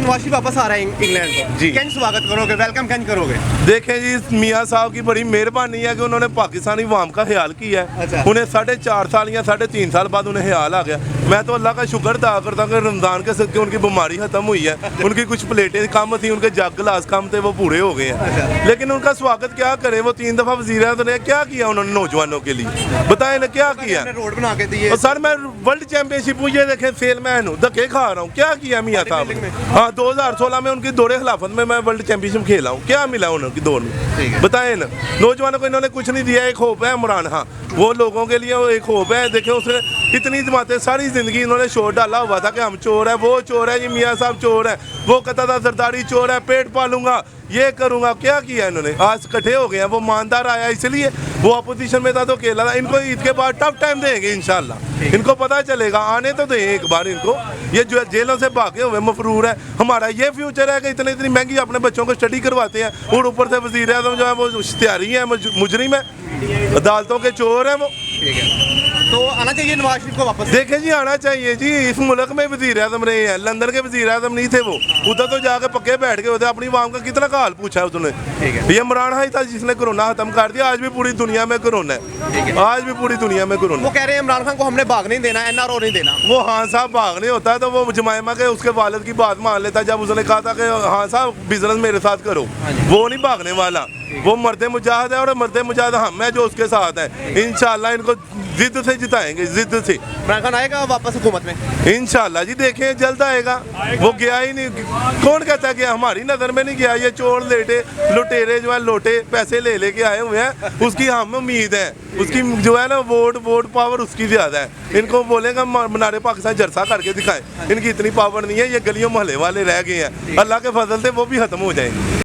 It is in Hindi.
नवाज शरीफ वापस आ रहा है इंग्लैंड को जी। कैन स्वागत करोगे, वेलकम कैन करोगे? देखें जी, मियाँ साहब की बड़ी मेहरबानी है कि उन्होंने पाकिस्तानी अवाम का ख्याल किया है। अच्छा। उन्हें 4.5 साल या 3.5 साल बाद उन्हें ख्याल आ गया। मैं तो अल्लाह का शुक्र अदा करता हूँ कि रमज़ान के सदके उनकी बीमारी खत्म हुई है। उनकी कुछ प्लेटें कम थी, उनके जग गिलास कम थे, वो पूरे हो गए हैं। लेकिन उनका स्वागत क्या करें, वो 3 दफ़ा वज़ीर आज़म ने क्या किया उन्होंने नौजवानों के लिए, बताएं ना क्या किया? रोड बना के दिए। और सर मैं वर्ल्ड चैंपियनशिप ये देखें सेलमैन हूँ, धक्के खा रहा हूँ, क्या किया मियाँ साहब ने? हाँ 2016 में उनकी दौरे खिलाफत में मैं वर्ल्ड चैंपियनशिप खेला हूँ, क्या मिला उनकी दौड़ में, बताएं ना? नौजवानों को इन्होंने कुछ नहीं दिया। एक होप है इमरान, हाँ वो लोगों के लिए वो एक होप है। देखें उसने इतनी जमातें सारी ज़िंदगी इन्होंने शोर डाला हुआ था कि हम चोर है, वो चोर है, ये मियाँ साहब चोर है, वो कहता था सरदारी चोर है, पेट पालूंगा, ये करूँगा। क्या किया इन्होंने? आज इकट्ठे हो गए हैं। वो ईमानदार आया इसलिए, वो अपोजिशन में था तो अकेला था। इनको ईद के बाद टफ टाइम देंगे इंशाल्लाह, इनको पता चलेगा, आने तो दें एक बार इनको। ये जो जेलों से भागे हुए मफरूर है, हमारा ये फ्यूचर है कि इतनी महंगी अपने बच्चों को स्टडी करवाते हैं और ऊपर से वज़ीर आज़म जो है वो इश्तिहारी है, मुजरिम है, अदालतों के चोर हैं वो। ठीक है, तो आना चाहिए नवाज शरीफ को वापस। देखें जी, आना चाहिए जी। इस मुल्क में वज़ीर आज़म रहे हैं, लंदन के वज़ीर आज़म नहीं थे वो, उधर तो जाके पक्के बैठ गए होते। अपनी आवाम का कितना हाल पूछा है उसने। ये इमरान ही था जिसने कोरोना खत्म कर दिया। आज भी पूरी दुनिया में कोरोना है, आज भी पूरी दुनिया में कोरोना। वो कह रहे हैं इमरान खान को हमने भाग नहीं देना, एनआरओ नहीं देना। वो हाँ साहब भाग नहीं होता है तो वो जमायमा के उसके वालिद की बात मान लेता है। जब उसने कहा था कि हाँ साहब बिजनेस मेरे साथ करो, वो नहीं भागने वाला। वो मर्दे मुजाहिद है और मर्दे मुजाहिद हम है जो उसके साथ है। इंशाल्लाह इनको जिद से जिताएंगे, जिद से। इमरान खान आएगा वापस हुकूमत में इंशाल्लाह जी, देखें जल्द आएगा। वो गया ही नहीं, कौन कहता गया? हमारी नज़र में नहीं गया। ये चोर लेटे लुटेरे जो है लोटे पैसे ले लेके आए हुए हैं, उसकी हम उम्मीद है। उसकी जो है ना वोट पावर उसकी ज़्यादा है। इनको बोलेगा मनारे पाकिस्तान जलसा करके दिखाएं, इनकी इतनी पावर नहीं है। ये गलियों मोहल्ले वाले रह गए हैं, अल्लाह के फजल से वो भी ख़त्म हो जाएंगे।